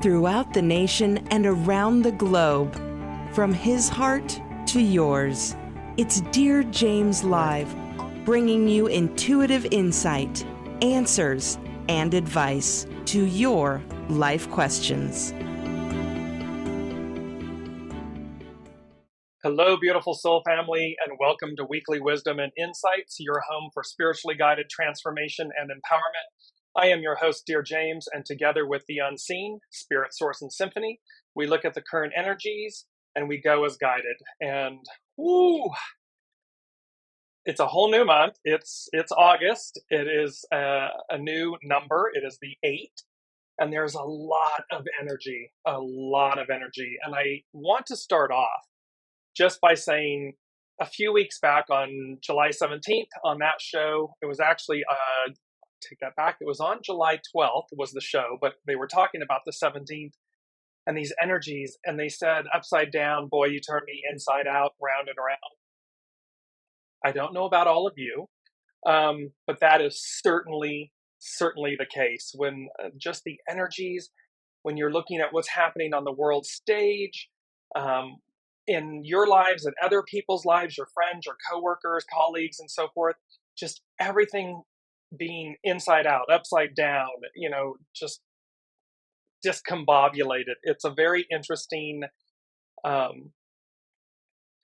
throughout the nation and around the globe. From his heart to yours, it's Dear James Live, bringing you intuitive insight, answers, and advice to your life questions. Hello, beautiful soul family, and welcome to Weekly Wisdom and Insights, your home for spiritually guided transformation and empowerment. I am your host, Dear James, and together with the unseen, Spirit, Source, and Symphony, we look at the current energies and we go as guided. And woo, it's a whole new month. It's August. It is a new number. It is the 8, and there's a lot of energy, And I want to start off just by saying a few weeks back on July 17th on that show, it was actually, take that back, it was on July 12th was the show, but they were talking about the 17th and these energies, and they said, upside down, boy, you turned me inside out, round and around. I don't know about all of you, but that is certainly the case. When just the energies, when you're looking at what's happening on the world stage, in your lives and other people's lives, your friends, your coworkers, colleagues, and so forth, just everything being inside out, upside down, just discombobulated. It's a very interesting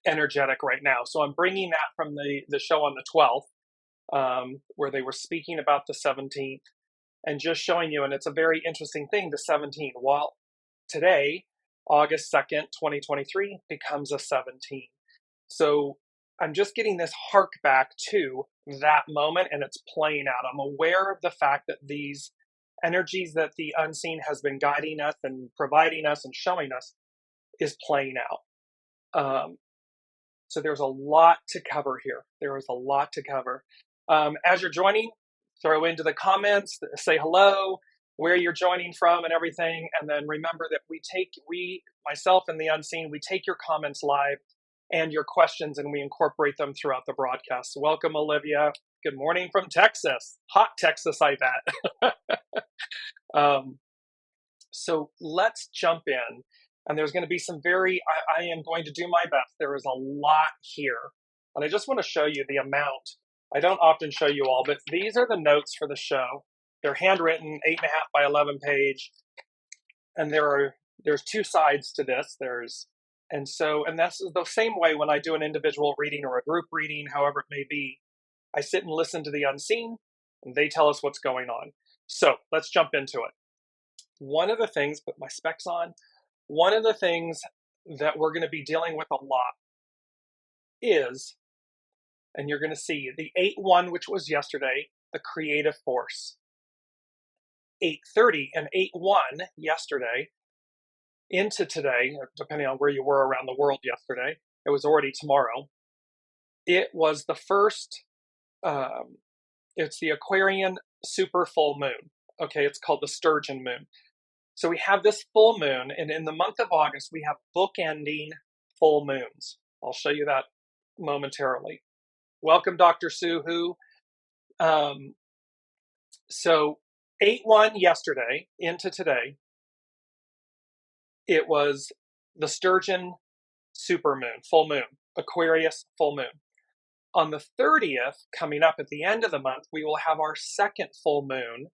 energetic right now. So I'm bringing that from the show on the 12th, where they were speaking about the 17th and just showing you, and it's a very interesting thing, the 17th. Well, today, August 2nd, 2023 becomes a 17. So I'm just getting this hark back to that moment, and it's playing out. I'm aware of the fact that these energies that the unseen has been guiding us and providing us and showing us is playing out. So there's a lot to cover here. There is a lot to cover. As you're joining, throw into the comments, say hello, where you're joining from and everything. And then remember that myself and the unseen, we take your comments live and your questions, and we incorporate them throughout the broadcast. So welcome, Olivia. Good morning from Texas. Hot Texas, I bet. So let's jump in. And there's going to be some I am going to do my best. There is a lot here. And I just want to show you the amount. I don't often show you all, but these are the notes for the show. They're handwritten, 8.5 by 11 page. And there's 2 sides to this. And that's the same way when I do an individual reading or a group reading, however it may be. I sit and listen to the unseen, and they tell us what's going on. So let's jump into it. One of the things, put my specs on, one of the things that we're going to be dealing with a lot is, and you're going to see the 8-1, which was yesterday, the creative force. 8:30 and 8-1 yesterday into today, depending on where you were around the world yesterday, it was already tomorrow. It was the first, it's the Aquarian super full moon. Okay, it's called the Sturgeon moon. So we have this full moon, and in the month of August, we have bookending full moons. I'll show you that momentarily. Welcome, Dr. Suhu. So 8-1 yesterday into today, it was the Sturgeon supermoon, full moon, Aquarius full moon. On the 30th, coming up at the end of the month, we will have our second full moon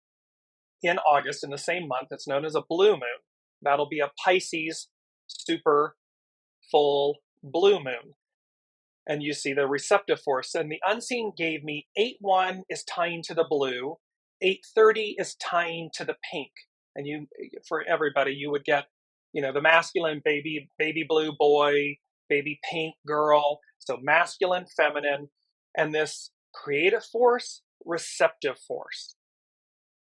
in August in the same month. It's known as a blue moon. That'll be a Pisces super full blue moon. And you see the receptive force. And the unseen gave me 8-1 is tying to the blue, 8:30 is tying to the pink. And for everybody, you would get, the masculine baby blue boy, baby pink girl. So masculine, feminine, and this creative force, receptive force.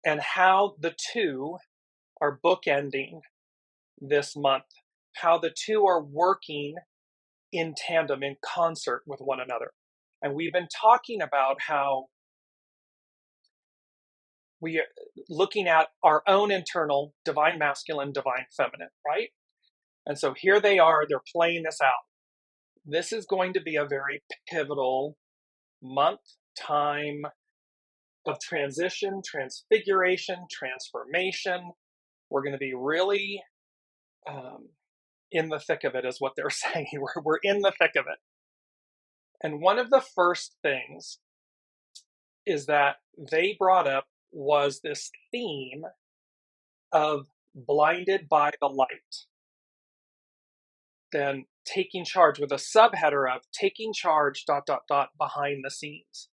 And how the two are bookending this month, how the two are working in tandem, in concert with one another. And we've been talking about how we are looking at our own internal divine masculine, divine feminine, right? And so here they are, they're playing this out. This is going to be a very pivotal month, time of transition, transfiguration, transformation, We're going to be really in the thick of it, is what they're saying. We're in the thick of it. And one of the first things is that they brought up was this theme of blinded by the light. Then taking charge, with a subheader of taking charge ... behind the scenes.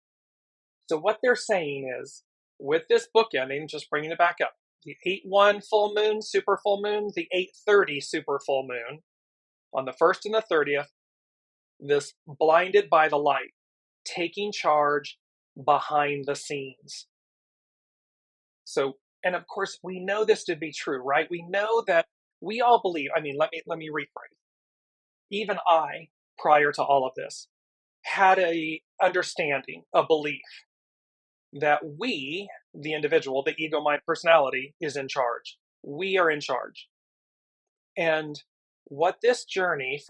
So what they're saying is, with this bookending, just bringing it back up, the 8/1 full moon, super full moon, the 8/30 super full moon, on the 1st and the 30th, this blinded by the light, taking charge behind the scenes. So, and of course, we know this to be true, right? We know that we all believe, let me rephrase. Even I, prior to all of this, had a understanding, a belief that we, the individual, the ego, mind, personality, is in charge. We are in charge. And what this journey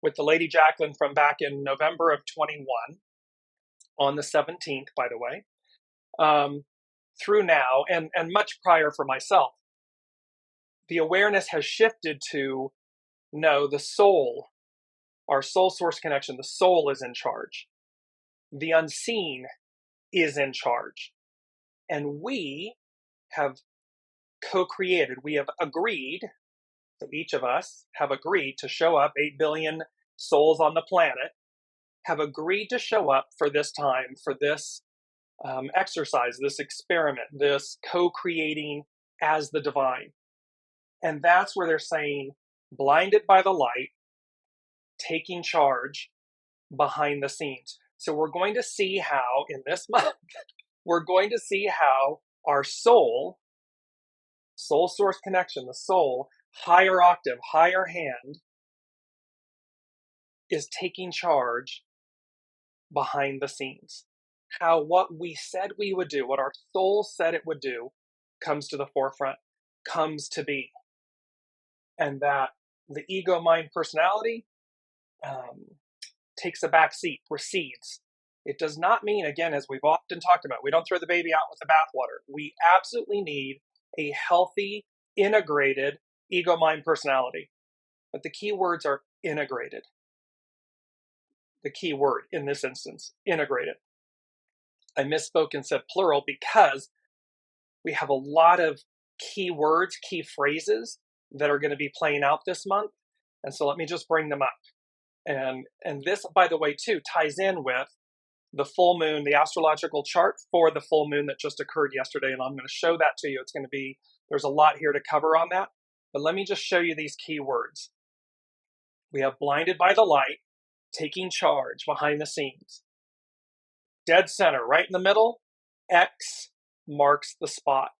with the Lady Jacqueline from back in November of 21, on the 17th, by the way, through now, and much prior for myself, the awareness has shifted to, no, the soul, our soul source connection, the soul is in charge. The unseen is in charge. And we have co-created, we have agreed, so each of us have agreed to show up, 8 billion souls on the planet, have agreed to show up for this time, for this exercise, this experiment, this co-creating as the divine. And that's where they're saying, blinded by the light, taking charge behind the scenes. So we're going to see how, in this month, we're going to see how our soul source connection, the soul, higher octave, higher hand, is taking charge behind the scenes. How what we said we would do, what our soul said it would do, comes to the forefront, comes to be. And that the ego, mind, personality takes a back seat, recedes. It does not mean, again, as we've often talked about, we don't throw the baby out with the bathwater. We absolutely need a healthy, integrated ego, mind, personality. But the key words are integrated. The key word in this instance, integrated. I misspoke and said plural because we have a lot of key words, key phrases that are going to be playing out this month. And so let me just bring them up. And this, by the way, too, ties in with the full moon, the astrological chart for the full moon that just occurred yesterday. And I'm going to show that to you. It's going to be, there's a lot here to cover on that. But let me just show you these key words. We have blinded by the light, taking charge behind the scenes. Dead center, right in the middle, X marks the spot.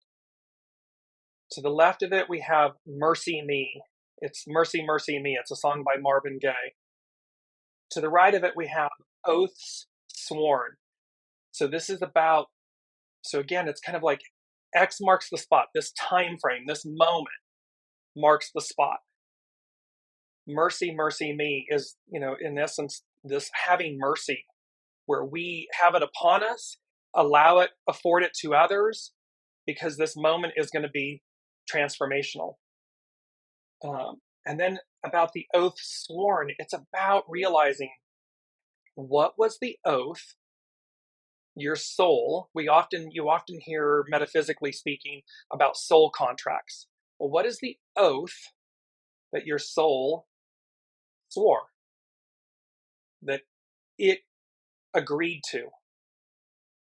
To the left of it, we have Mercy Me. It's Mercy, Mercy Me. It's a song by Marvin Gaye. To the right of it, we have Oaths Sworn. So this is about, so again, it's kind of like X marks the spot. This time frame, this moment marks the spot. Mercy, Mercy Me is, in essence, this having mercy, where we have it upon us, allow it, afford it to others, because this moment is going to be transformational. And then about the oath sworn, it's about realizing, what was the oath your soul, you often hear, metaphysically speaking, about soul contracts. Well, what is the oath that your soul swore, that it agreed to?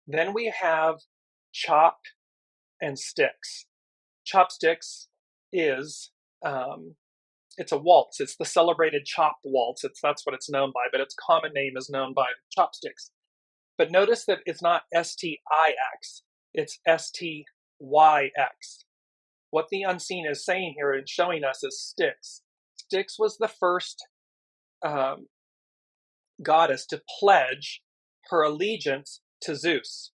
Then we have chop and sticks. Chopsticks is, it's a waltz. It's the celebrated chopped waltz. That's what it's known by, but its common name is known by chopsticks. But notice that it's not STIX, it's STYX. What the unseen is saying here and showing us is STYX. STYX was the first goddess to pledge her allegiance to Zeus,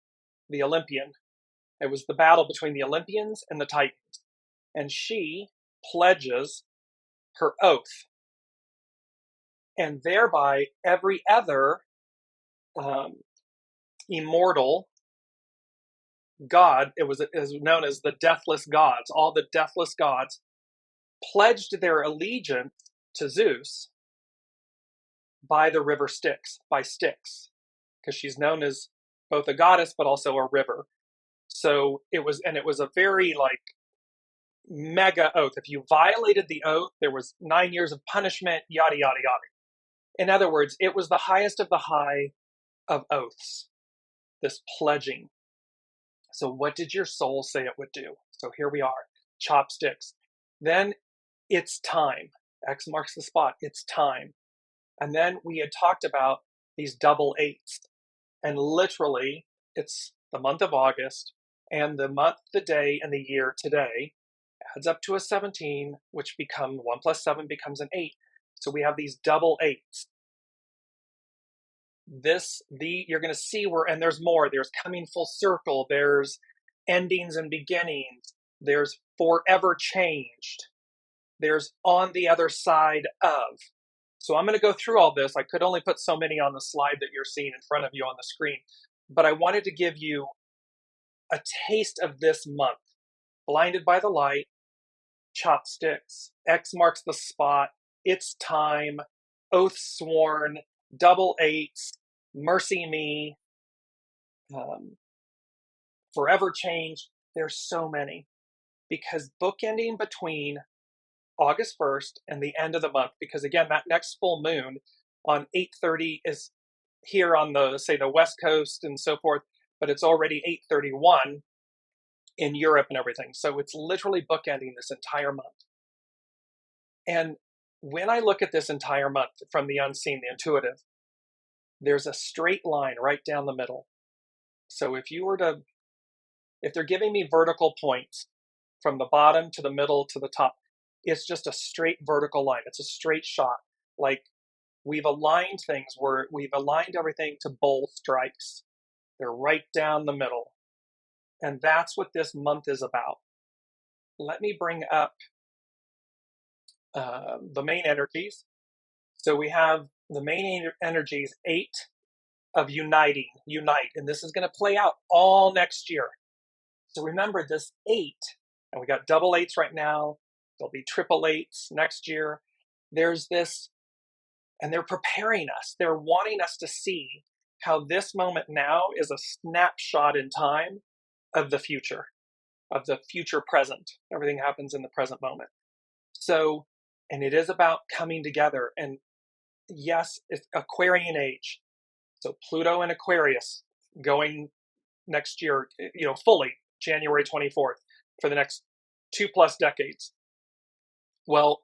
the Olympian. It was the battle between the Olympians and the Titans. And she pledges her oath. And thereby, every other immortal God, it was known as the deathless gods, all the deathless gods pledged their allegiance to Zeus by the river Styx, by Styx, because she's known as both a goddess but also a river. So it was a very like mega oath. If you violated the oath, there was 9 years of punishment, yada, yada, yada. In other words, it was the highest of the high of oaths, this pledging. So what did your soul say it would do? So here we are, chopsticks. Then it's time. X marks the spot. It's time. And then we had talked about these double eights. And literally, it's the month of August, and the month, the day, and the year today adds up to a 17, which becomes 1 plus 7 becomes an 8. So we have these double eights. You're going to see and there's more. There's coming full circle. There's endings and beginnings. There's forever changed. There's on the other side of. So I'm going to go through all this. I could only put so many on the slide that you're seeing in front of you on the screen, but I wanted to give you a taste of this month. Blinded by the light, chopsticks, X marks the spot, it's time, oath sworn, double eights, mercy me, forever changed. There's so many, because bookending between August 1st and the end of the month, because again, that next full moon on 8:30 is here on the West Coast and so forth, but it's already 8:31 in Europe and everything. So it's literally bookending this entire month. And when I look at this entire month from the unseen, the intuitive, there's a straight line right down the middle. So if they're giving me vertical points from the bottom to the middle to the top, it's just a straight vertical line. It's a straight shot. Like we've aligned everything to bowl strikes. They're right down the middle. And that's what this month is about. Let me bring up the main energies. So we have the main energies, 8 of unite. And this is going to play out all next year. So remember this 8, and we got double eights right now. There'll be triple eights next year. There's this, and they're preparing us. They're wanting us to see how this moment now is a snapshot in time of the future present. Everything happens in the present moment. So, and it is about coming together. And yes, it's Aquarian age. So Pluto and Aquarius going next year, fully January 24th for the next 2+ decades. Well,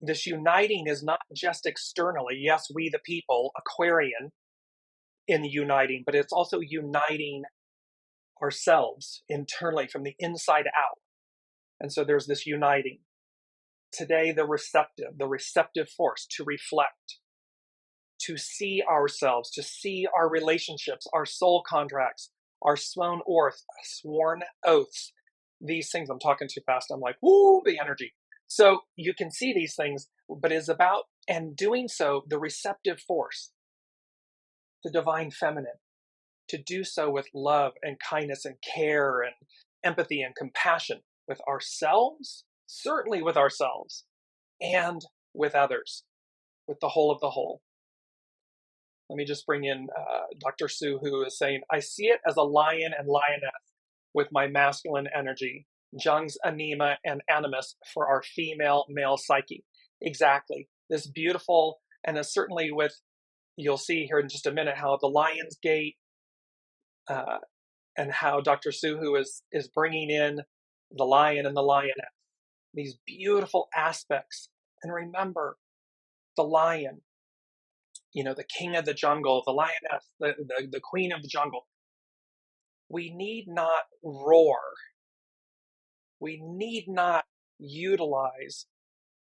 this uniting is not just externally. Yes, we the people, Aquarian, in the uniting, but it's also uniting ourselves internally from the inside out. And so there's this uniting. Today, the receptive force to reflect, to see ourselves, to see our relationships, our soul contracts, our sworn oaths, these things. I'm talking too fast. I'm like, woo, the energy. So you can see these things, but it's about, and doing so, the receptive force, the divine feminine, to do so with love and kindness and care and empathy and compassion with ourselves, certainly with ourselves, and with others, with the whole of the whole. Let me just bring in Dr. Sue, who is saying, I see it as a lion and lioness with my masculine energy, Jung's anima and animus for our female-male psyche. Exactly. This beautiful, and certainly with, you'll see here in just a minute how the lion's gate, and how Dr. Suhu is bringing in the lion and the lioness, these beautiful aspects. And remember, the lion, the king of the jungle, the lioness, the queen of the jungle. We need not roar. We need not utilize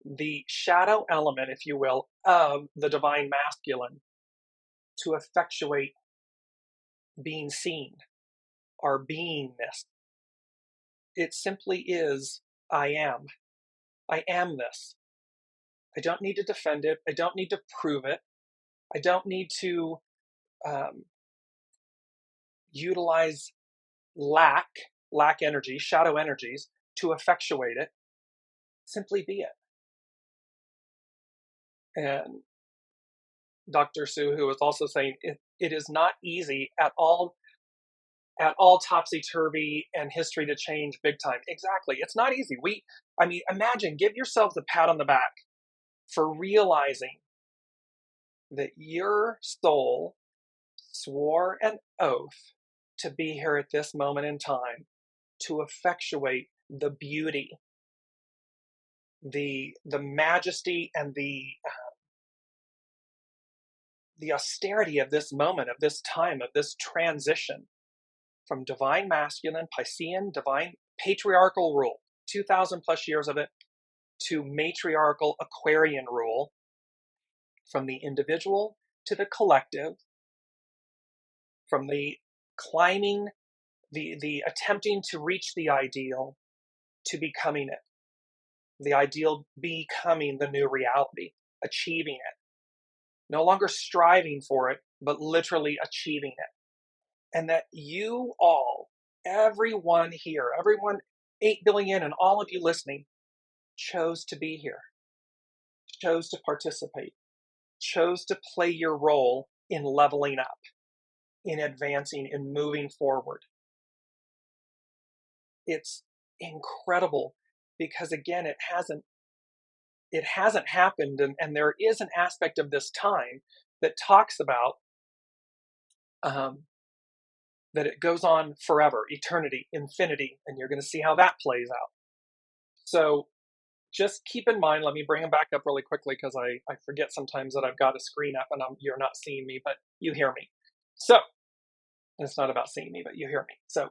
the shadow element, if you will, of the divine masculine to effectuate being seen, our beingness. It simply is, I am. I am this. I don't need to defend it. I don't need to prove it. I don't need to utilize lack energy, shadow energies, to effectuate it, simply be it. And Dr. Sue, who was also saying it is not easy at all topsy-turvy and history to change big time. Exactly. It's not easy. Imagine, give yourselves a pat on the back for realizing that your soul swore an oath to be here at this moment in time to effectuate the beauty, the majesty, and the austerity of this moment, of this time, of this transition from divine masculine, Piscean, divine patriarchal rule, 2,000 plus years of it, to matriarchal Aquarian rule, from the individual to the collective, from the climbing, the attempting to reach the ideal, to becoming it. The ideal becoming the new reality, achieving it. No longer striving for it, but literally achieving it. And that you all, everyone here, everyone 8 billion and all of you listening, chose to be here, chose to participate, chose to play your role in leveling up, in advancing, in moving forward. It's incredible because, again, it hasn't happened, and there is an aspect of this time that talks about that it goes on forever, eternity, infinity, and you're going to see how that plays out. So just keep in mind, let me bring them back up really quickly because I forget sometimes that I've got a screen up and you're not seeing me, but you hear me. So it's not about seeing me, but you hear me. So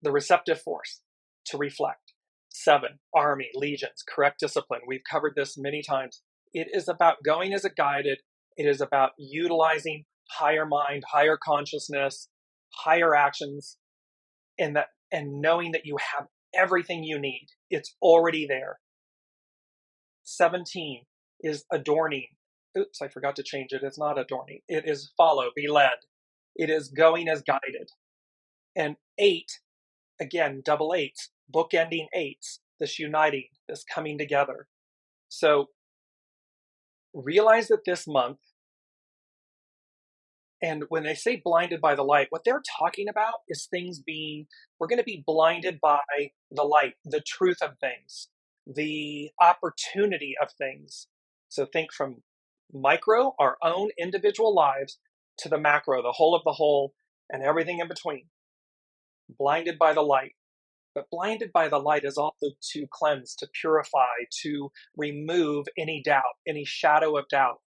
the receptive force, to reflect. 7, army, legions, correct discipline. We've covered this many times. It is about going as a guided. It is about utilizing higher mind, higher consciousness, higher actions, and knowing that you have everything you need. It's already there. 17 is adorning. Oops, I forgot to change it. It's not adorning. It is follow, be led. It is going as guided. And 8, again, double 8s, bookending 8s, this uniting, this coming together. So realize that this month, and when they say blinded by the light, what they're talking about is we're going to be blinded by the light, the truth of things, the opportunity of things. So think from micro, our own individual lives, to the macro, the whole of the whole, and everything in between. Blinded by the light. But blinded by the light is also to cleanse, to purify, to remove any doubt, any shadow of doubt.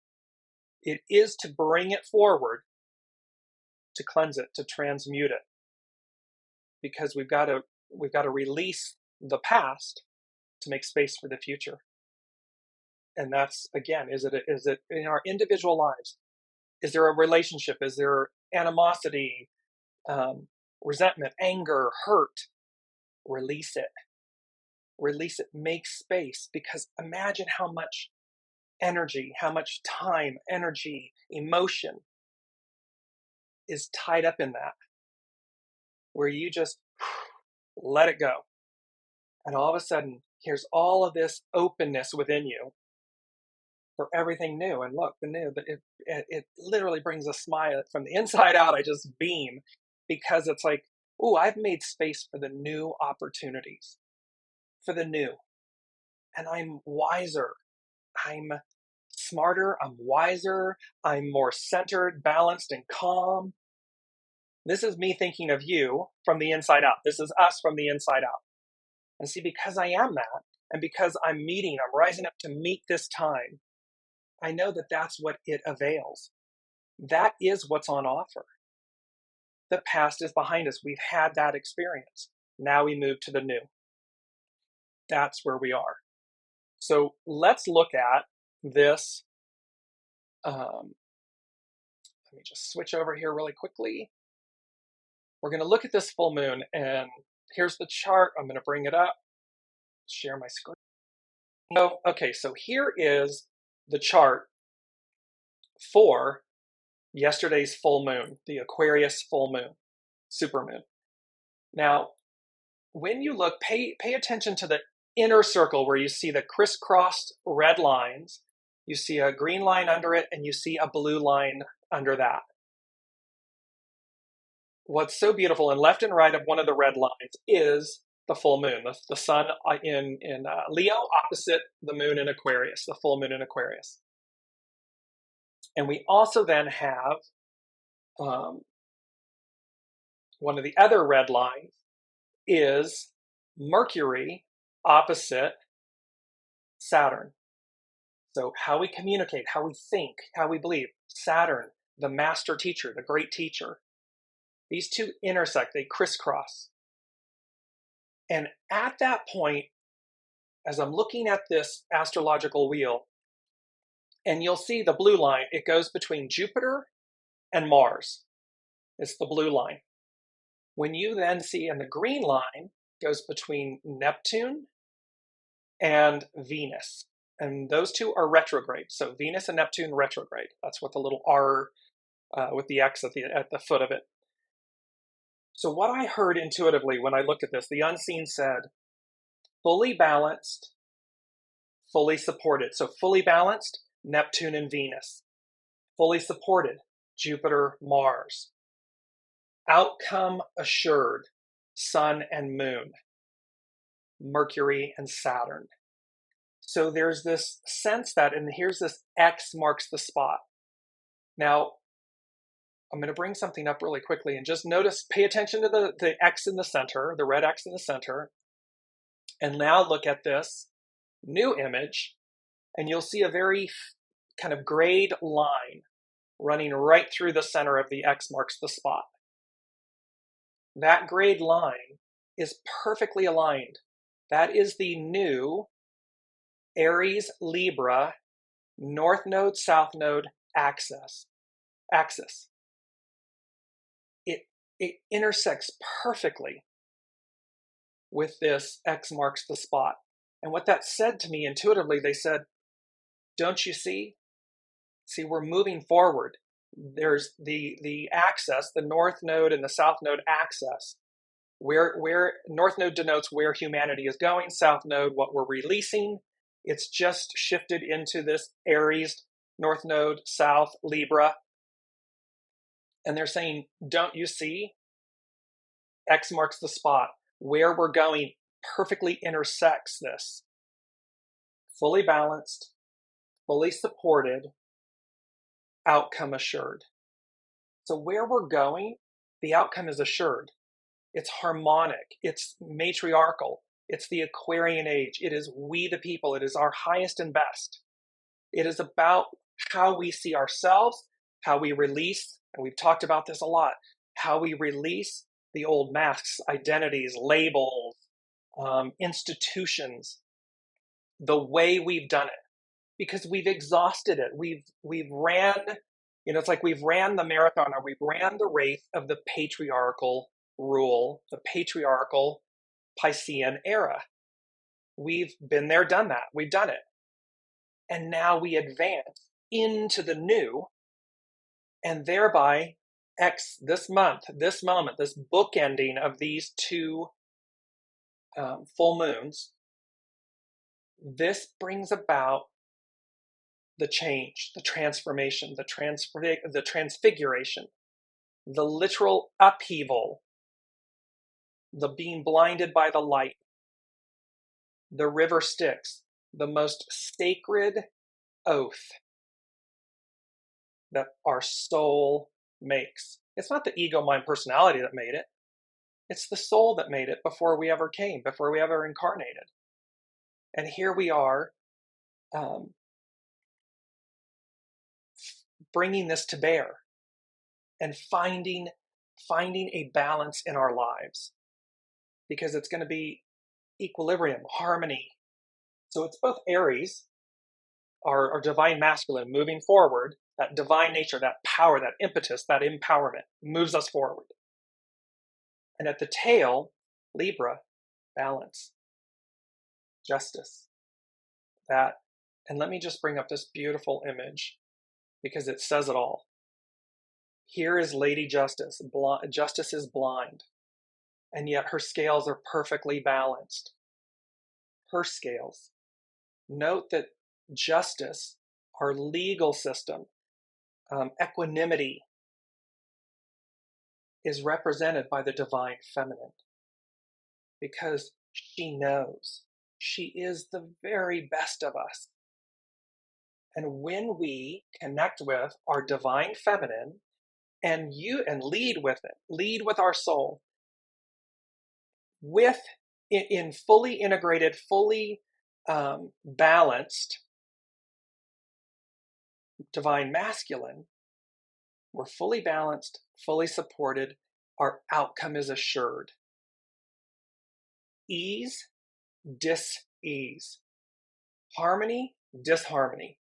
It is to bring it forward, to cleanse it, to transmute it. Because we've got to release the past to make space for the future. And that's, again, is it in our individual lives? Is there a relationship? Is there animosity, resentment, anger, hurt? Release it. Release it. Make space, because imagine how much energy, how much time, energy, emotion is tied up in that, where you just let it go. And all of a sudden, here's all of this openness within you for everything new. And look, the new, it literally brings a smile from the inside out. I just beam, because it's like, oh, I've made space for the new opportunities, for the new. And I'm wiser. I'm smarter. I'm wiser. I'm more centered, balanced, and calm. This is me thinking of you from the inside out. This is us from the inside out. And see, because I am that, and because I'm rising up to meet this time, I know that that's what it avails. That is what's on offer. The past is behind us. We've had that experience. Now we move to the new. That's where we are. So let's look at this. Let me just switch over here really quickly. We're going to look at this full moon, and here's the chart. I'm going to bring it up, share my screen. Okay, so here is the chart for yesterday's full moon, the Aquarius full moon, supermoon. Now, when you look, pay attention to the inner circle where you see the crisscrossed red lines. You see a green line under it, and you see a blue line under that. What's so beautiful, and left and right of one of the red lines is the full moon, the sun in Leo opposite the moon in Aquarius, the full moon in Aquarius. And we also then have one of the other red lines is Mercury opposite Saturn. So how we communicate, how we think, how we believe. Saturn, the master teacher, the great teacher. These two intersect, they crisscross. And at that point, as I'm looking at this astrological wheel, and you'll see the blue line, it goes between Jupiter and Mars. It's the blue line. When you then see, and the green line goes between Neptune and Venus. And those two are retrograde. So Venus and Neptune retrograde. That's what the little R with the X at the foot of it. So what I heard intuitively when I looked at this, the unseen said, fully balanced, fully supported. So fully balanced, Neptune and Venus. Fully supported, Jupiter, Mars. Outcome assured, Sun and Moon. Mercury and Saturn. So there's this sense that, and here's this X marks the spot. Now, I'm going to bring something up really quickly and just notice, pay attention to the X in the center, the red X in the center. And now look at this new image, and you'll see a very kind of grayed line running right through the center of the X marks the spot. That grayed line is perfectly aligned. That is the new Aries Libra North Node, South Node axis. It intersects perfectly with this X marks the spot. And what that said to me intuitively, they said, don't you see? See, we're moving forward. There's the axis, the North Node and the South Node axis, where North Node denotes where humanity is going, South Node what we're releasing. It's just shifted into this Aries, North Node, South, Libra. And they're saying, don't you see? X marks the spot. Where we're going perfectly intersects this. Fully balanced, fully supported, outcome assured. So where we're going, the outcome is assured. It's harmonic. It's matriarchal. It's the Aquarian age. It is we the people. It is our highest and best. It is about how we see ourselves, how we release, and we've talked about this a lot, how we release the old masks, identities, labels, institutions, the way we've done it, because we've exhausted it. We've ran, it's like we've ran the marathon, or we've ran the race of the patriarchal rule, the patriarchal Piscean era. We've been there, done that. We've done it. And now we advance into the new, and thereby this month, this moment, this bookending of these two full moons, this brings about the change, the transformation, the transfiguration, the literal upheaval, the being blinded by the light. The river Styx, the most sacred oath that our soul makes. It's not the ego, mind, personality that made it. It's the soul that made it before we ever came, before we ever incarnated. And here we are bringing this to bear and finding a balance in our lives, because it's going to be equilibrium, harmony. So it's both Aries, our divine masculine, moving forward, that divine nature, that power, that impetus, that empowerment moves us forward. And at the tail, Libra, balance, justice. And let me just bring up this beautiful image, because it says it all. Here is Lady Justice. Justice is blind. and yet her scales are perfectly balanced. Her scales. Note that justice, our legal system, equanimity, is represented by the divine feminine because she knows she is the very best of us. And when we connect with our divine feminine and lead with it, lead with our soul, in fully integrated, fully balanced divine masculine, we're fully balanced, fully supported, our outcome is assured. Ease, dis-ease. Harmony, disharmony.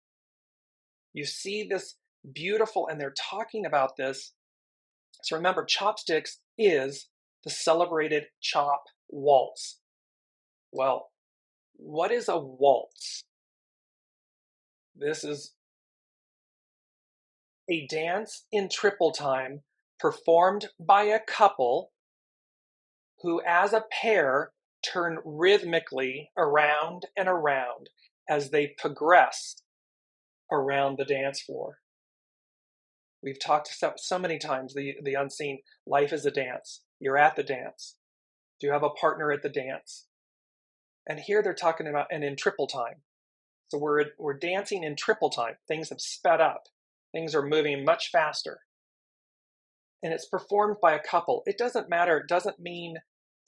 You see this beautiful, and they're talking about this. So remember, chopsticks is the celebrated chop waltz. Well, what is a waltz? This is a dance in triple time performed by a couple who as a pair turn rhythmically around and around as they progress around the dance floor. We've talked so many times, the unseen, life is a dance. You're at the dance. Do you have a partner at the dance? And here they're talking about, and in triple time. So we're dancing in triple time. Things have sped up. Things are moving much faster. And it's performed by a couple. It doesn't matter. It doesn't mean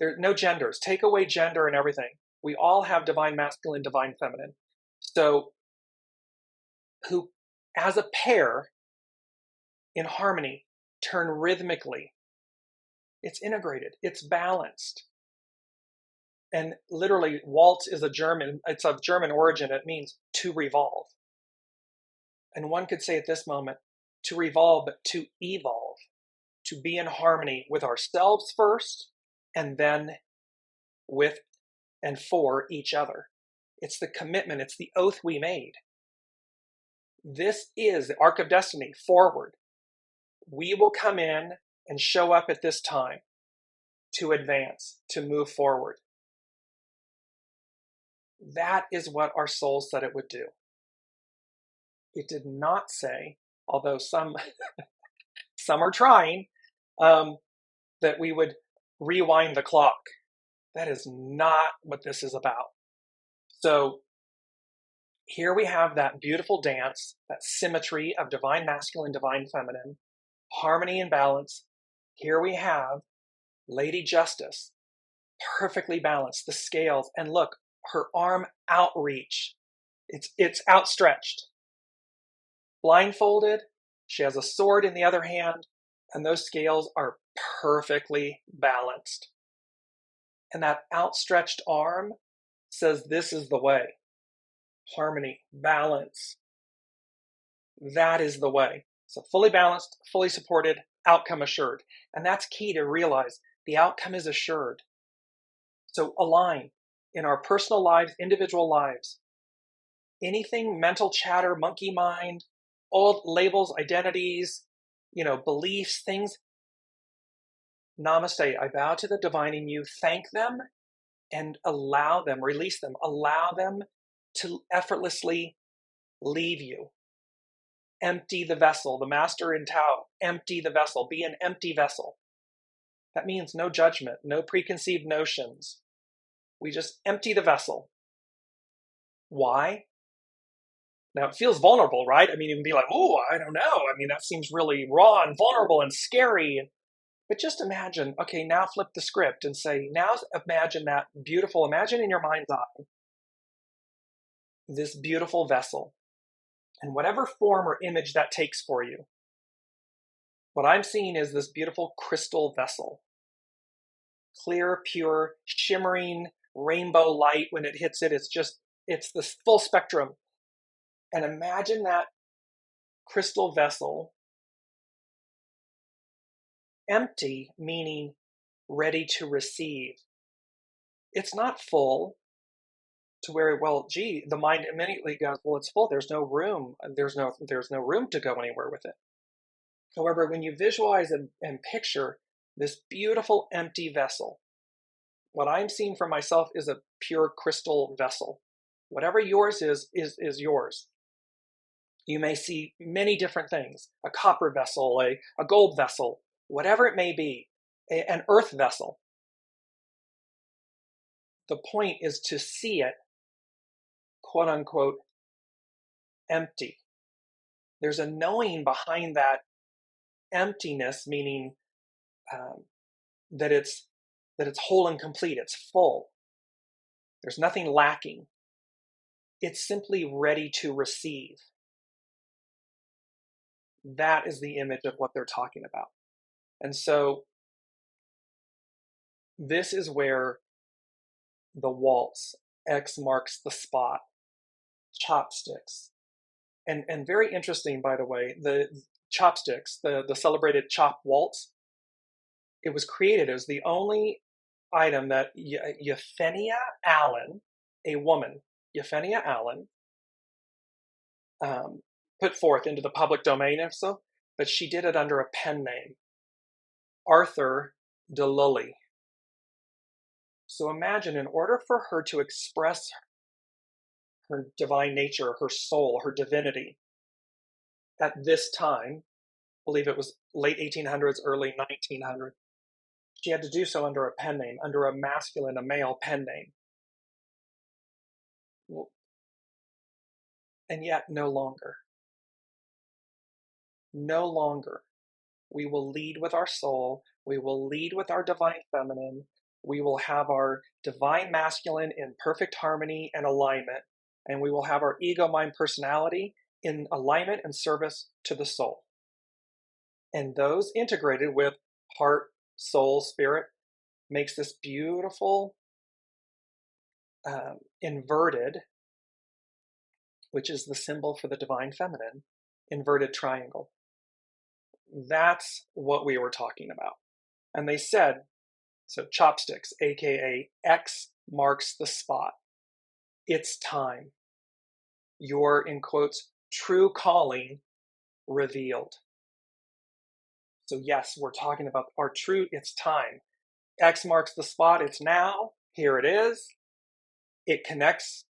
there are no genders. Take away gender and everything. We all have divine masculine, divine feminine. So who, as a pair, in harmony, turn rhythmically. It's integrated. It's balanced. And literally, waltz is it's of German origin. It means to revolve. And one could say at this moment, to revolve, but to evolve, to be in harmony with ourselves first, and then with and for each other. It's the commitment, it's the oath we made. This is the arc of destiny, forward. We will come in and show up at this time to advance, to move forward. That is what our soul said it would do. It did not say, although some are trying, that we would rewind the clock. That is not what this is about. So here we have that beautiful dance, that symmetry of divine masculine, divine feminine, harmony and balance. Here we have Lady Justice, perfectly balanced, the scales, and look, her arm outreach. It's outstretched. Blindfolded, she has a sword in the other hand, and those scales are perfectly balanced. And that outstretched arm says, this is the way. Harmony, balance. That is the way. So fully balanced, fully supported, outcome assured. And that's key to realize. The outcome is assured. So align in our personal lives, individual lives. Anything mental chatter, monkey mind, old labels, identities, beliefs, things. Namaste. I bow to the divine in you. Thank them and allow them, release them, allow them to effortlessly leave you. Empty the vessel. The master in Tao, empty the vessel. Be an empty vessel. That means no judgment, no preconceived notions. We just empty the vessel. Why? Now, it feels vulnerable, right? I mean, you can be like, oh, I don't know. I mean, that seems really raw and vulnerable and scary. But just imagine, okay, now flip the script and say, now imagine that beautiful, imagine in your mind's eye, this beautiful vessel. And whatever form or image that takes for you, what I'm seeing is this beautiful crystal vessel. Clear, pure, shimmering, rainbow light. When it hits it, it's this full spectrum. And imagine that crystal vessel empty, meaning ready to receive. It's not full to where, the mind immediately goes, it's full. There's no room. There's no room to go anywhere with it. However, when you visualize and picture this beautiful empty vessel, What I'm seeing for myself is a pure crystal vessel. Whatever yours is yours. You may see many different things, a copper vessel, a gold vessel, whatever it may be, an earth vessel. The point is to see it, quote unquote, empty. There's a knowing behind that emptiness, meaning that it's whole and complete, it's full. There's nothing lacking. It's simply ready to receive. That is the image of what they're talking about. And so this is where the waltz, X marks the spot, chopsticks. And very interesting, by the way, the chopsticks, the celebrated chop waltz, it was created as the only item that Euphemia Allen, a woman, Euphemia Allen, put forth into the public domain, but she did it under a pen name, Arthur de Lully. So imagine, in order for her to express her divine nature, her soul, her divinity, at this time, I believe it was late 1800s, early 1900s, she had to do so under a pen name, under a masculine, a male pen name. And yet, no longer. No longer. We will lead with our soul. We will lead with our divine feminine. We will have our divine masculine in perfect harmony and alignment. And we will have our ego, mind, personality in alignment and service to the soul. And those integrated with heart, soul, spirit makes this beautiful inverted, which is the symbol for the divine feminine, inverted triangle. That's what we were talking about. And they said, so chopsticks, aka X marks the spot. It's time. Your, in quotes, true calling revealed. So yes, we're talking about our true, it's time. X marks the spot, it's now, here it is. It connects,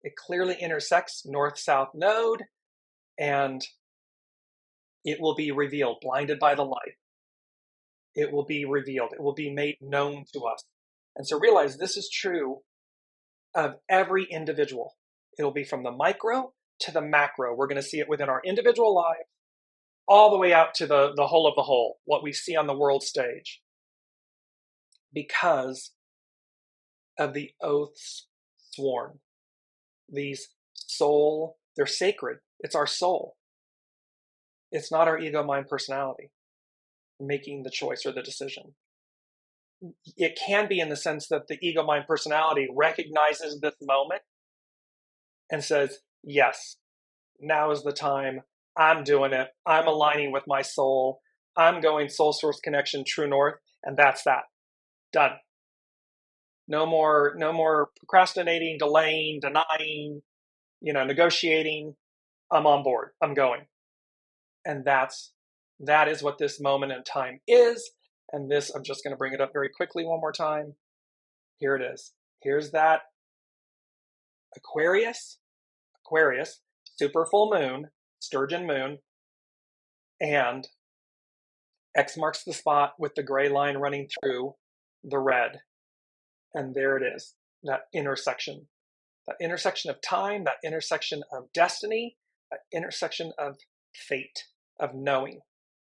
it clearly intersects north-south node, and it will be revealed, blinded by the light. It will be revealed. It will be made known to us. And so realize this is true of every individual. It'll be from the micro to the macro. We're going to see it within our individual lives, all the way out to the whole of the whole, what we see on the world stage. Because of the oaths sworn. These soul, they're sacred. It's our soul. It's not our ego, mind, personality making the choice or the decision. It can be in the sense that the ego, mind, personality recognizes this moment and says, yes, now is the time. I'm doing it. I'm aligning with my soul. I'm going soul source connection, true north. And that's that. Done. No more procrastinating, delaying, denying, negotiating. I'm on board. I'm going. And that is what this moment in time is. And this, I'm just going to bring it up very quickly one more time. Here it is. Here's that Aquarius, super full moon, sturgeon moon, and X marks the spot with the gray line running through the red. And there it is, that intersection of time, that intersection of destiny, that intersection of fate, of knowing.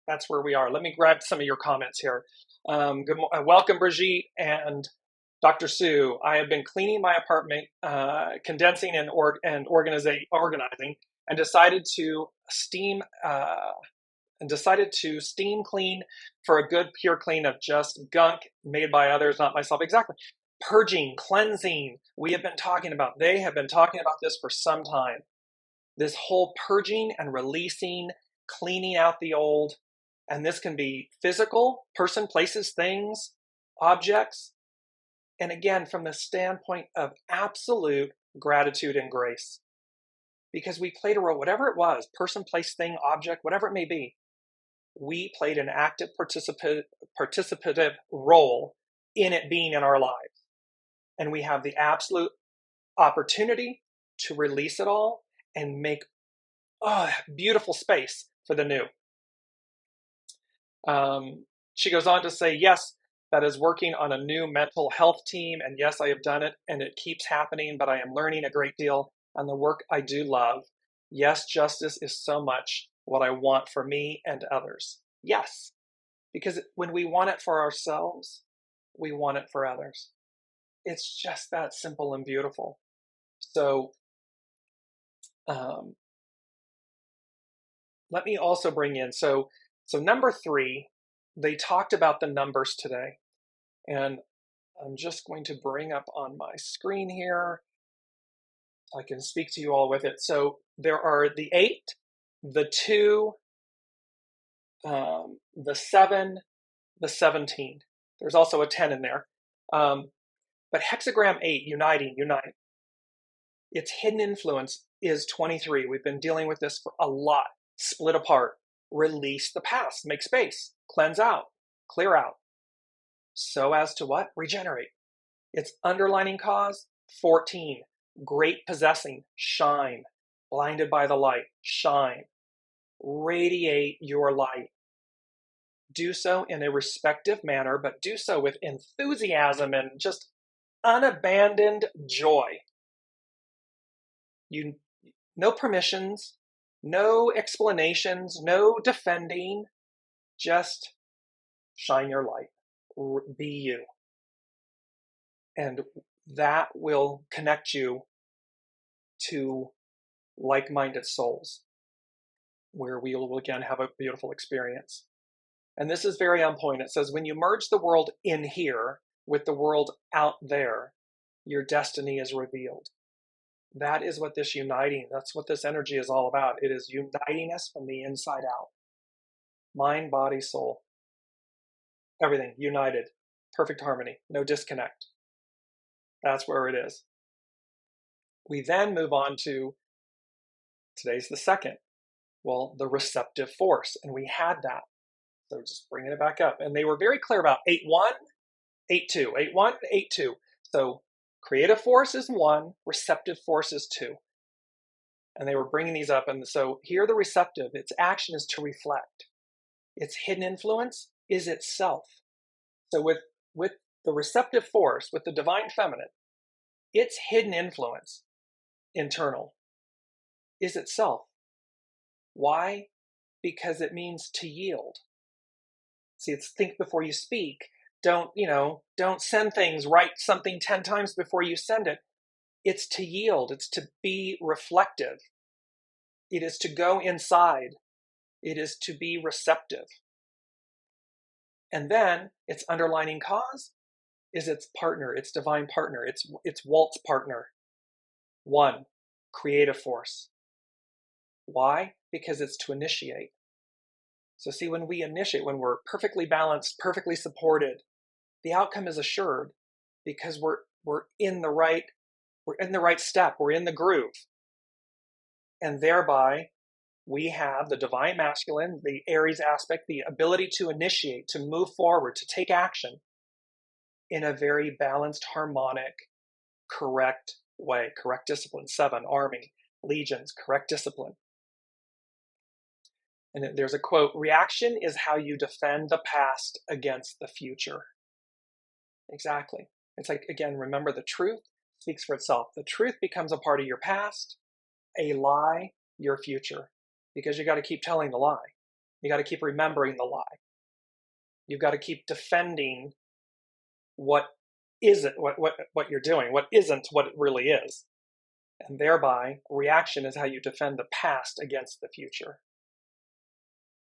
That's where we are. Let me grab some of your comments here. Welcome, Brigitte and Dr. Sue. I have been cleaning my apartment, condensing and organizing, and decided to steam clean for a good pure clean of just gunk made by others, not myself. Exactly. Purging, cleansing. We have been talking about. They have been talking about this for some time. This whole purging and releasing, cleaning out the old. And this can be physical, person, places, things, objects. And again, from the standpoint of absolute gratitude and grace. Because we played a role, whatever it was, person, place, thing, object, whatever it may be, we played an active participative role in it being in our lives. And we have the absolute opportunity to release it all and make beautiful space for the new. She goes on to say, yes, that is working on a new mental health team. And yes, I have done it and it keeps happening, but I am learning a great deal on the work I do love. Yes, justice is so much what I want for me and others. Yes, because when we want it for ourselves, we want it for others. It's just that simple and beautiful. So let me also bring in, so number 3, they talked about the numbers today. And I'm just going to bring up on my screen here so I can speak to you all with it. So there are the 8, the 2, the 7, the 17. There's also a 10 in there. But hexagram 8, unite. Its hidden influence is 23. We've been dealing with this for a lot. Split apart, release the past, make space, cleanse out, clear out. So as to what? Regenerate. Its underlining cause, 14. Great possessing, shine. Blinded by the light, shine. Radiate your light. Do so in a respective manner, but do so with enthusiasm and just unabandoned joy. No permissions, no explanations, no defending, just shine your light. Be you. And that will connect you to like-minded souls, where we will again have a beautiful experience. And this is very on point. It says, when you merge the world in here with the world out there, your destiny is revealed. That is what this uniting, that's what this energy is all about. It is uniting us from the inside out. Mind, body, soul. Everything united. Perfect harmony. No disconnect. That's where it is. We then move on to, today's the 2nd. Well, the receptive force. And we had that. So just bringing it back up. And they were very clear about 8-1, 8-2, 8-1, 8-2. So creative force is 1, receptive force is 2. And they were bringing these up. And so here the receptive, its action is to reflect. Its hidden influence is itself. So with the receptive force, with the divine feminine, its hidden influence, internal, is itself. Why? Because it means to yield. See, it's think before you speak. Don't send things, write something 10 times before you send it. It's to yield. It's to be reflective. It is to go inside. It is to be receptive. And then its underlining cause is its partner, its divine partner, its WALTZ partner. 1, creative force. Why? Because it's to initiate. So see, when we initiate, when we're perfectly balanced, perfectly supported, the outcome is assured because we're in the right step, we're in the groove. And thereby we have the divine masculine, the Aries aspect, the ability to initiate, to move forward, to take action in a very balanced, harmonic, correct way. Correct discipline. 7, army, legions, correct discipline. And there's a quote, reaction is how you defend the past against the future. Exactly. It's like, again, remember the truth speaks for itself. The truth becomes a part of your past, a lie, your future. Because you got to keep telling the lie. You got to keep remembering the lie. You've got to keep defending what isn't what you're doing, what isn't what it really is. And thereby, reaction is how you defend the past against the future.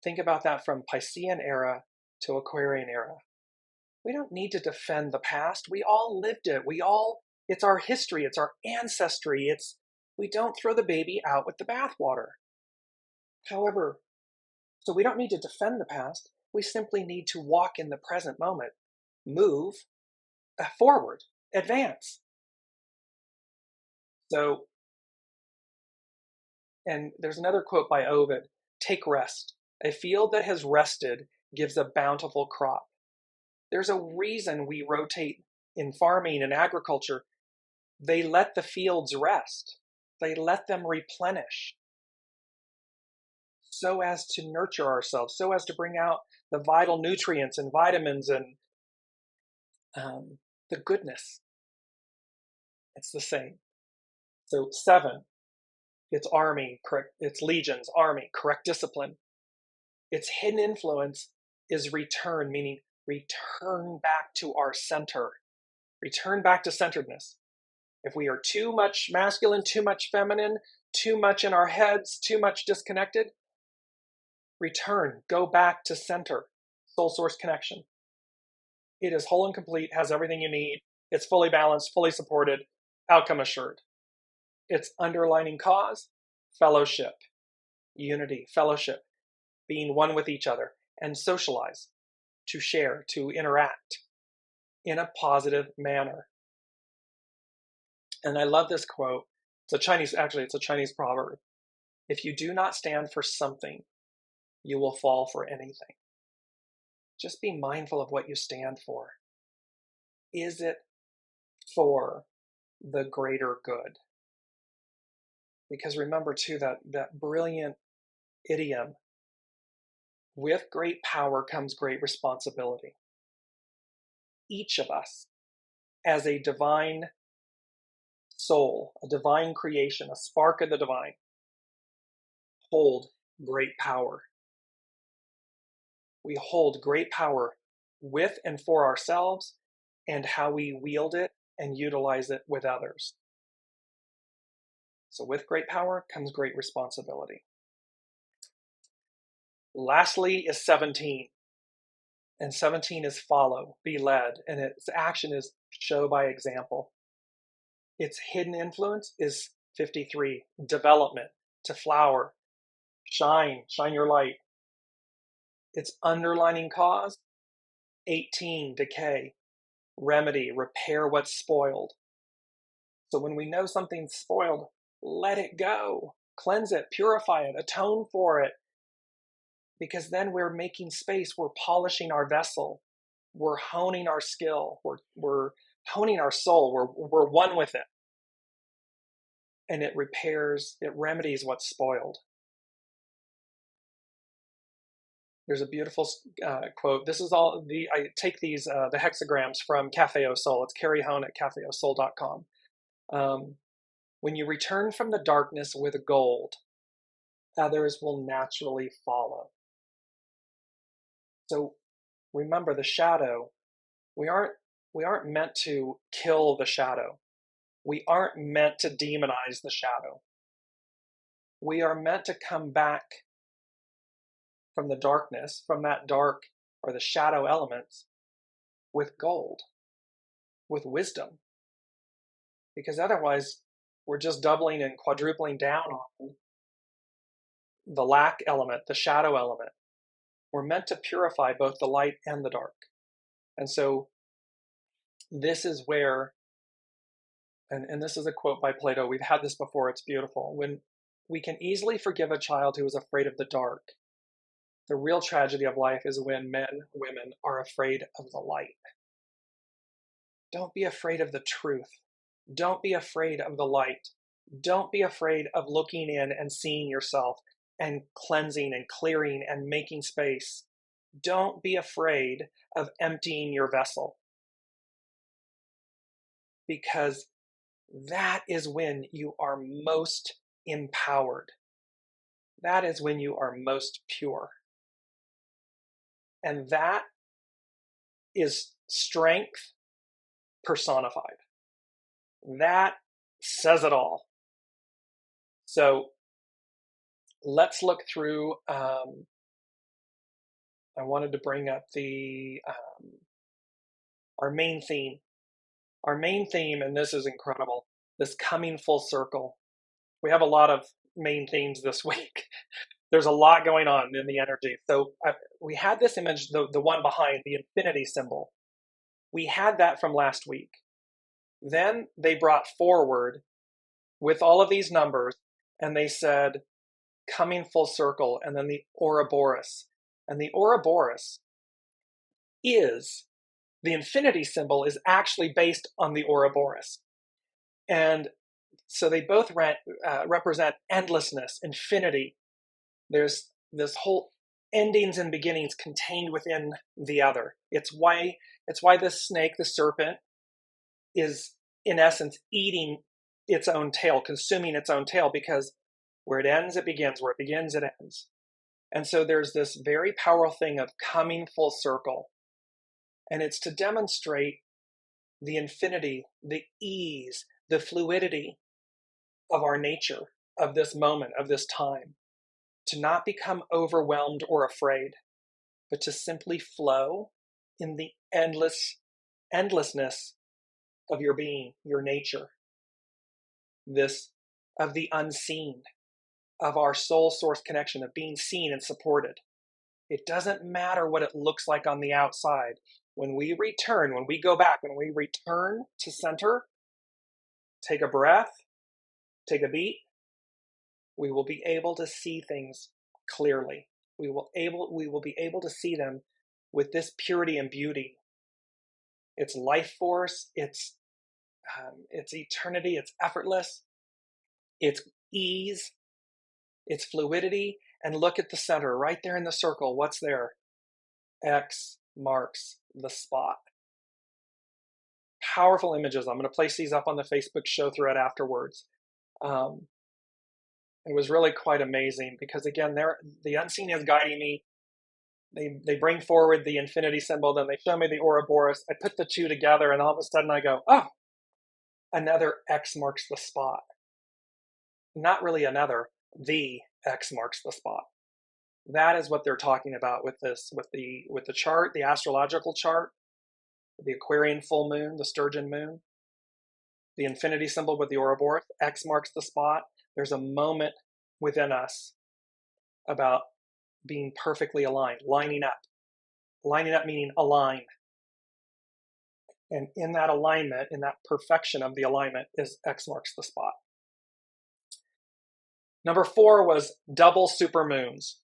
Think about that from Piscean era to Aquarian era. We don't need to defend the past. We all lived it. It's our history. It's our ancestry. We don't throw the baby out with the bathwater. However, so we don't need to defend the past. We simply need to walk in the present moment, move forward, advance. So, and there's another quote by Ovid, take rest. A field that has rested gives a bountiful crop. There's a reason we rotate in farming and agriculture, they let the fields rest. They let them replenish so as to nurture ourselves, so as to bring out the vital nutrients and vitamins and the goodness. It's the same. So 7, it's army, correct, it's legions, army, correct discipline. Its hidden influence is return, meaning return back to our center. Return back to centeredness. If we are too much masculine, too much feminine, too much in our heads, too much disconnected, return, go back to center, soul source connection. It is whole and complete, has everything you need. It's fully balanced, fully supported, outcome assured. Its underlining cause, fellowship, unity, fellowship, being one with each other, and socialize, to share, to interact in a positive manner. And I love this quote. It's a Chinese proverb. If you do not stand for something, you will fall for anything. Just be mindful of what you stand for. Is it for the greater good? Because remember too, that brilliant idiom, with great power comes great responsibility. Each of us, as a divine soul, a divine creation, a spark of the divine, hold great power. We hold great power with and for ourselves and how we wield it and utilize it with others. So with great power comes great responsibility. Lastly is 17. And 17 is follow, be led, and its action is show by example. Its hidden influence is 53, development, to flower, shine your light. Its underlining cause, 18, decay, remedy, repair what's spoiled. So when we know something's spoiled, let it go, cleanse it, purify it, atone for it, because then we're making space, we're polishing our vessel, we're honing our skill, we're honing our soul, we're one with it. And it repairs, it remedies what's spoiled. There's a beautiful quote. This is all, I take these, the hexagrams from Cafe Au Sol. It's Carrie Hone at cafeausol.com. When you return from the darkness with gold, others will naturally follow. So remember, the shadow, we aren't meant to kill the shadow. We aren't meant to demonize the shadow. We are meant to come back from the darkness, from that dark or the shadow elements, with gold, with wisdom. Because otherwise, we're just doubling and quadrupling down on the lack element, the shadow element. We're meant to purify both the light and the dark. And so this is where, and this is a quote by Plato, we've had this before, it's beautiful. When we can easily forgive a child who is afraid of the dark, the real tragedy of life is when men, women are afraid of the light. Don't be afraid of the truth. Don't be afraid of the light. Don't be afraid of looking in and seeing yourself and cleansing and clearing and making space. Don't be afraid of emptying your vessel. Because that is when you are most empowered. That is when you are most pure. And that is strength personified. That says it all. So let's look through, I wanted to bring up our main theme. Our main theme, and this is incredible, this coming full circle. We have a lot of main themes this week. There's a lot going on in the energy. So we had this image, the one behind, the infinity symbol. We had that from last week. Then they brought forward with all of these numbers, and they said, coming full circle, and then the Ouroboros. And the Ouroboros is The infinity symbol is actually based on the Ouroboros. And so they both represent endlessness, infinity. There's this whole endings and beginnings contained within the other. It's why this snake, the serpent, is in essence eating its own tail, consuming its own tail, because where it ends, it begins. Where it begins, it ends. And so there's this very powerful thing of coming full circle. And it's to demonstrate the infinity, the ease, the fluidity of our nature, of this moment, of this time. To not become overwhelmed or afraid, but to simply flow in the endlessness of your being, your nature. This of the unseen, of our soul source connection, of being seen and supported. It doesn't matter what it looks like on the outside. When we return, when we go back, when we return to center, take a breath, take a beat, we will be able to see things clearly. We will be able to see them with this purity and beauty. It's life force, it's eternity, it's effortless, it's ease, it's fluidity. And look at the center, right there in the circle. What's there? X marks the spot. Powerful images. I'm going to place these up on the Facebook show thread afterwards. It was really quite amazing because, again, the unseen is guiding me. They bring forward the infinity symbol, then they show me the Ouroboros. I put the two together, and all of a sudden I go, oh, another X marks the spot. Not really another, the X marks the spot. That is what they're talking about with this, with the chart, the astrological chart, the Aquarian full moon, the Sturgeon moon, the infinity symbol with the Ouroboros. X marks the spot. There's a moment within us about being perfectly aligned, lining up. Lining up meaning align. And in that alignment, in that perfection of the alignment, is X marks the spot. Number 4 was double supermoons.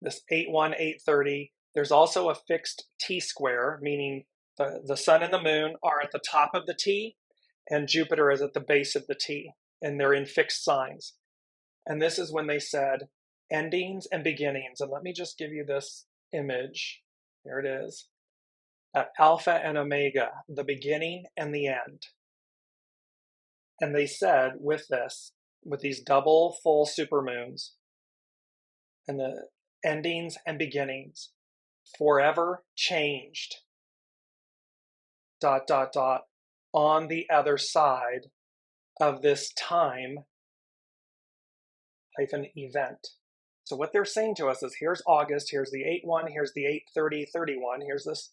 This 8-1, 8-30. There's also a fixed T-square, meaning the sun and the moon are at the top of the T, and Jupiter is at the base of the T, and they're in fixed signs. And this is when they said endings and beginnings. And let me just give you this image. Here it is. At Alpha and Omega, the beginning and the end. And they said with these double full supermoons and the endings and beginnings, forever changed, ... on the other side of this time - event. So what they're saying to us is, here's August, here's the 8-1, here's the 8-30-31, here's this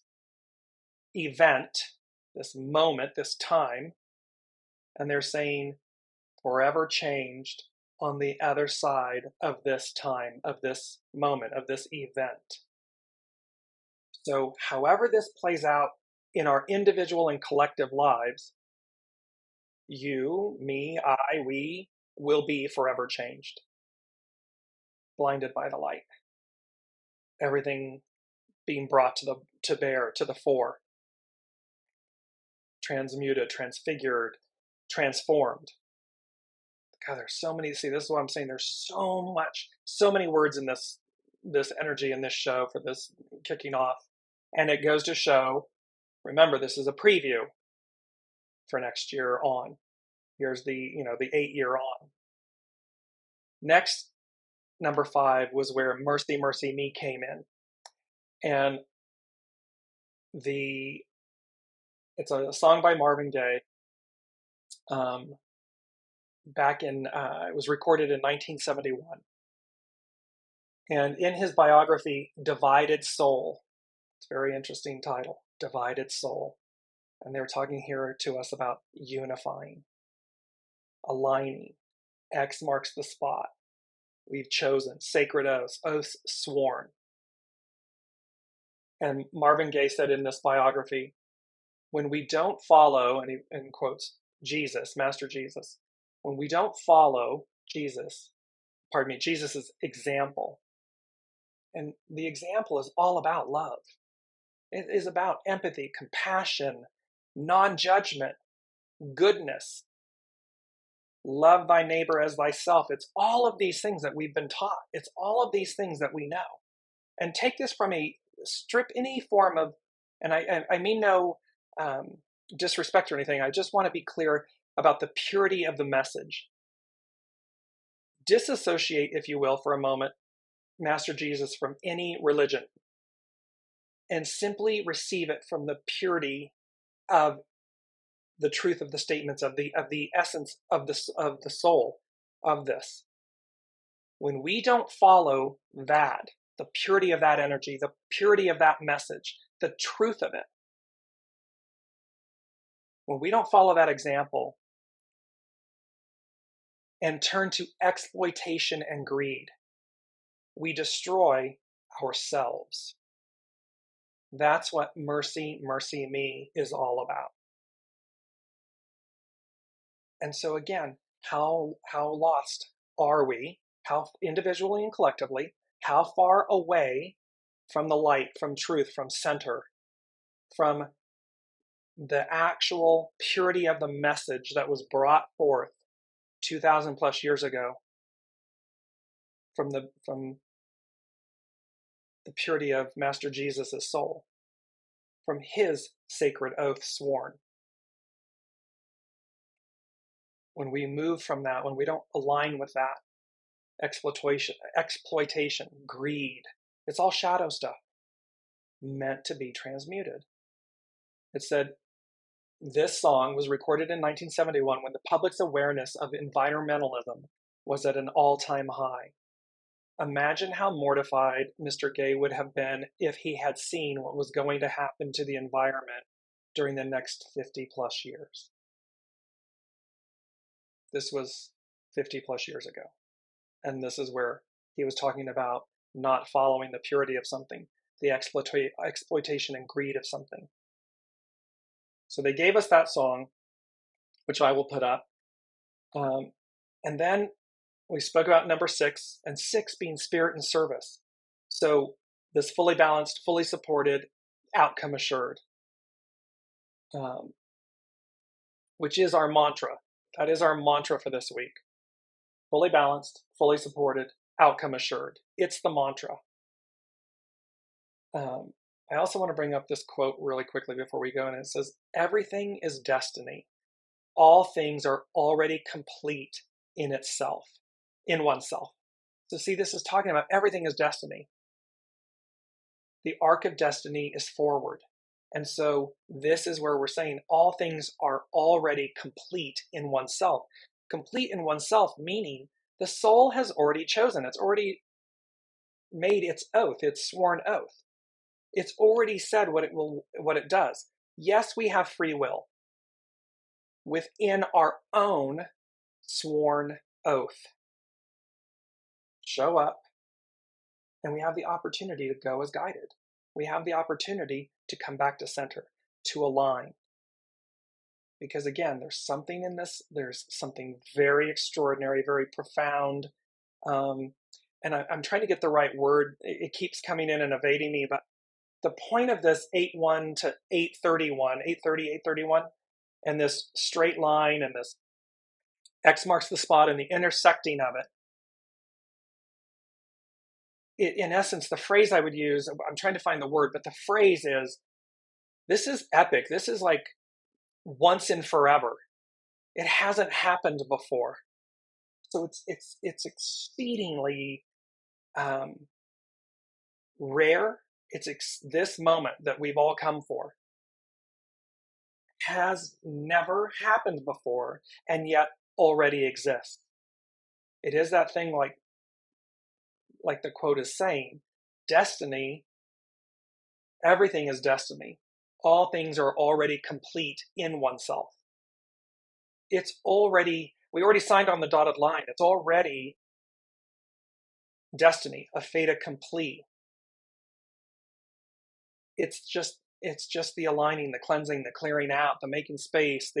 event, this moment, this time, and they're saying forever changed on the other side of this time, of this moment, of this event. So however this plays out in our individual and collective lives, you, me, I, we will be forever changed. Blinded by the light. Everything being brought to bear, to the fore. Transmuted, transfigured, transformed. God, there's so many. See, this is what I'm saying. There's so many words in this energy in this show for this kicking off. And it goes to show, remember, this is a preview for next year on. Here's the 8-year on. Next, number 5 was where Mercy, Mercy Me came in. And it's a song by Marvin Gaye. It was recorded in 1971. And in his biography, Divided Soul, it's a very interesting title, Divided Soul. And they're talking here to us about unifying, aligning. X marks the spot. We've chosen, sacred oaths, oaths sworn. And Marvin Gaye said in this biography, when we don't follow, and he in quotes, Jesus, Master Jesus, when we don't follow Jesus' example, and the example is all about love. It is about empathy, compassion, non-judgment, goodness, love thy neighbor as thyself. It's all of these things that we've been taught. It's all of these things that we know. And take this from strip any form of, and I mean no disrespect or anything. I just want to be clear about the purity of the message. Disassociate, if you will, for a moment, Master Jesus from any religion and simply receive it from the purity of the truth of the statements, of the essence of the soul of this. When we don't follow that, the purity of that energy, the purity of that message, the truth of it, when we don't follow that example and turn to exploitation and greed, we destroy ourselves. That's what mercy, mercy me is all about. And so again, how lost are we? How individually and collectively, how far away from the light, from truth, from center, from the actual purity of the message that was brought forth 2,000 plus years ago, from the purity of Master Jesus' soul, from his sacred oath sworn. When we move from that, when we don't align with that, exploitation, greed, it's all shadow stuff meant to be transmuted. It said, this song was recorded in 1971 when the public's awareness of environmentalism was at an all-time high. Imagine how mortified Mr. Gay would have been if he had seen what was going to happen to the environment during the next 50 plus years. This was 50 plus years ago. And this is where he was talking about not following the purity of something, the exploitation and greed of something. So they gave us that song, which I will put up. And then we spoke about number 6, and 6 being spirit and service. So this fully balanced, fully supported, outcome assured, which is our mantra. That is our mantra for this week. Fully balanced, fully supported, outcome assured. It's the mantra. I also want to bring up this quote really quickly before we go, and it says, everything is destiny. All things are already complete in itself, in oneself. So see, this is talking about everything is destiny. The arc of destiny is forward. And so this is where we're saying all things are already complete in oneself. Complete in oneself, meaning the soul has already chosen. It's already made its oath, its sworn oath. It's already said what it does. Yes, we have free will within our own sworn oath. Show up, and we have the opportunity to go as guided. We have the opportunity to come back to center, to align. Because again, there's something in this, there's something very extraordinary, very profound. And I'm trying to get the right word. It keeps coming in and evading me, but the point of this 8:1 to 8:31, 8:30, and this straight line and this X marks the spot and the intersecting of it, in essence, the phrase I would use, I'm trying to find the word, but the phrase is, this is epic. This is like once and forever. It hasn't happened before. So it's exceedingly rare. This moment that we've all come for has never happened before, and yet already exists. It is that thing like the quote is saying, destiny, everything is destiny. All things are already complete in oneself. We already signed on the dotted line. It's already destiny, a fait accompli. It's just the aligning, the cleansing, the clearing out, the making space,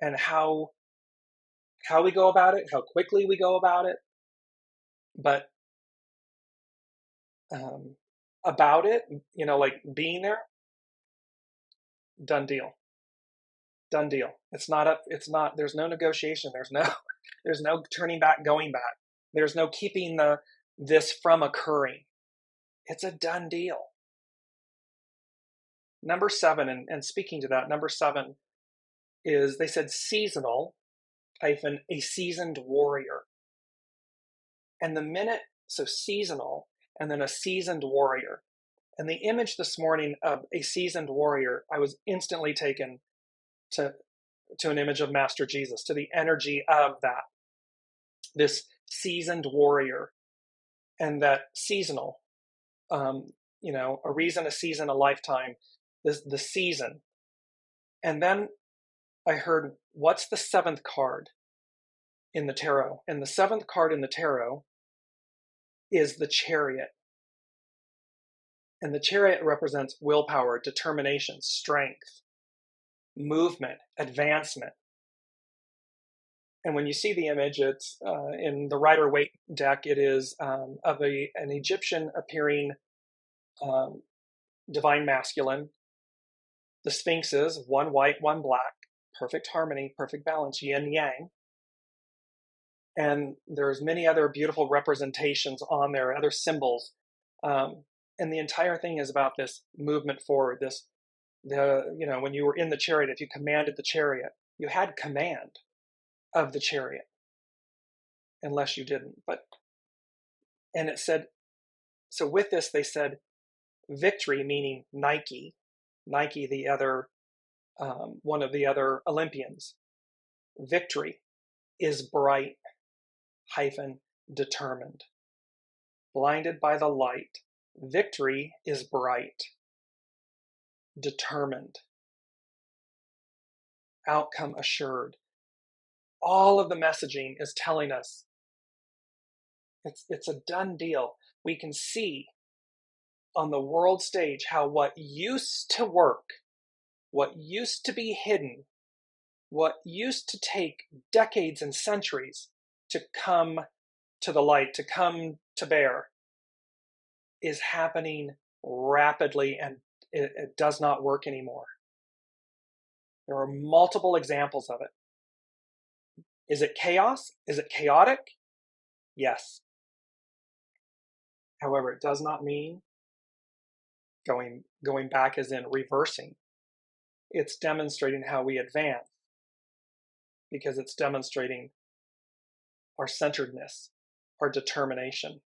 and how we go about it, how quickly we go about it. But about it, like being there, done deal. Done deal. There's no negotiation. There's no turning back, going back. There's no keeping this from occurring. It's a done deal. Number 7, and speaking to that, number 7 is, they said seasonal hyphen a seasoned warrior. And so seasonal and then a seasoned warrior. And the image this morning of a seasoned warrior, I was instantly taken to an image of Master Jesus, to the energy of that, this seasoned warrior, and that seasonal, a reason, a season, a lifetime, the season. And then I heard, what's the 7th card in the tarot? And the 7th card in the tarot is the Chariot. And the Chariot represents willpower, determination, strength, movement, advancement. And when you see the image, it's in the Rider-Waite deck, it is of an Egyptian appearing divine masculine. The sphinxes, one white, one black, perfect harmony, perfect balance, yin yang. And there's many other beautiful representations on there, other symbols. And the entire thing is about this movement forward, when you were in the chariot, if you commanded the chariot, you had command of the chariot, unless you didn't. And it said, so with this, they said victory, meaning Nike, the other, one of the other Olympians. Victory is bright hyphen determined. Blinded by the light. Victory is bright, determined, outcome assured. All of the messaging is telling us it's a done deal. We can see on the world stage how what used to work, what used to be hidden, what used to take decades and centuries to come to the light, to come to bear, is happening rapidly, and it does not work anymore. There are multiple examples of it. Is it chaos? Is it chaotic? Yes. However, it does not mean going back as in reversing. It's demonstrating how we advance, because it's demonstrating our centeredness, our determination,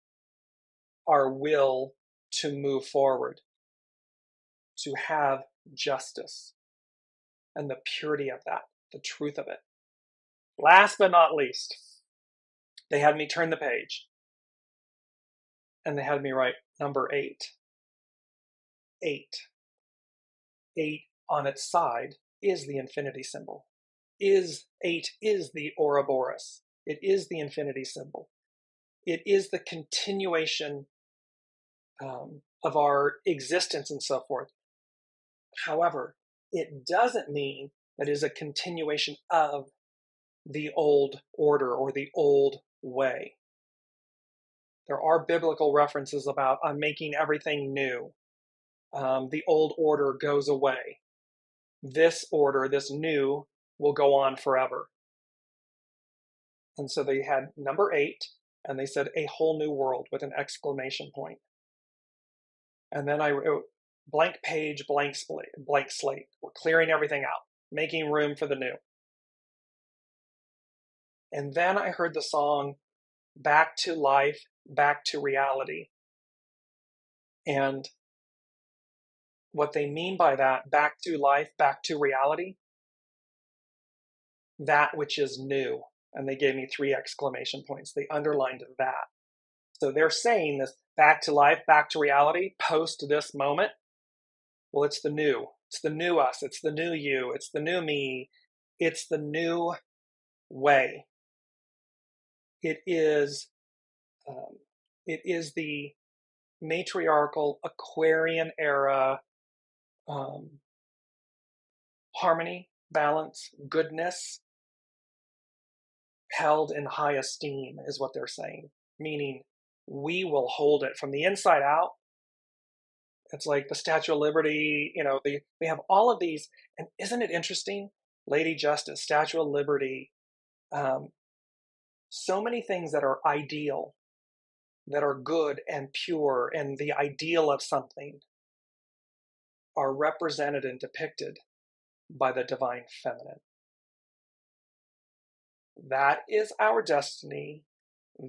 our will to move forward, to have justice, and the purity of that, the truth of it. Last but not least, they had me turn the page, and they had me write number 8. 8 on its side is the infinity symbol. 8 is the Ouroboros. It is the infinity symbol. It is the continuation of our existence and so forth. However, it doesn't mean that it is a continuation of the old order or the old way. There are biblical references about I'm making everything new. The old order goes away. This order, this new, will go on forever. And so they had number 8, and they said a whole new world with an exclamation point. And then I wrote blank page, blank slate. We're clearing everything out, making room for the new. And then I heard the song Back to Life, Back to Reality. And what they mean by that, back to life, back to reality, that which is new. And they gave me 3 exclamation points. They underlined that. So they're saying this back to life, back to reality, post this moment. Well, it's the new. It's the new us. It's the new you. It's the new me. It's the new way. It is the matriarchal Aquarian era harmony, balance, goodness, held in high esteem is what they're saying. Meaning we will hold it from the inside out. It's like the Statue of Liberty, they have all of these. And isn't it interesting? Lady Justice, Statue of Liberty, so many things that are ideal, that are good and pure, and the ideal of something are represented and depicted by the divine feminine. That is our destiny.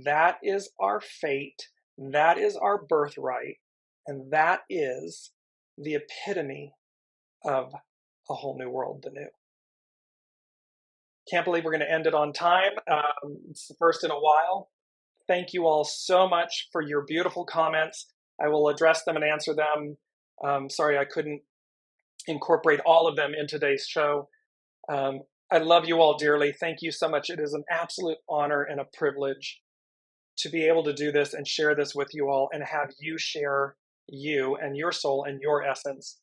That is our fate. That is our birthright. And that is the epitome of a whole new world, the new. Can't believe we're going to end it on time. It's the first in a while. Thank you all so much for your beautiful comments. I will address them and answer them. Sorry I couldn't incorporate all of them in today's show. I love you all dearly. Thank you so much. It is an absolute honor and a privilege to be able to do this and share this with you all and have you share you and your soul and your essence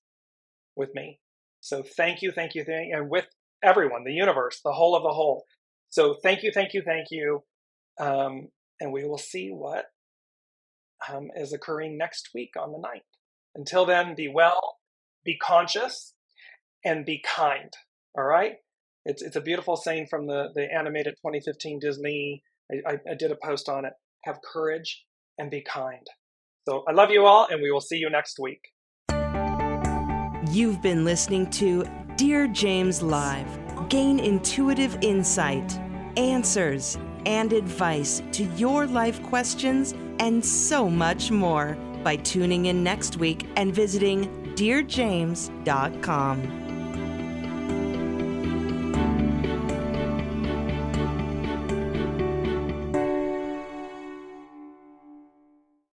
with me. So thank you, and with everyone, the universe, the whole of the whole. So thank you. And we will see what is occurring next week on the 9th. Until then, be well, be conscious, and be kind. All right? It's a beautiful saying from the animated 2015 Disney. I did a post on it. Have courage and be kind. So I love you all, and we will see you next week. You've been listening to Dear James Live. Gain intuitive insight, answers, and advice to your life questions, and so much more by tuning in next week and visiting DearJames.com.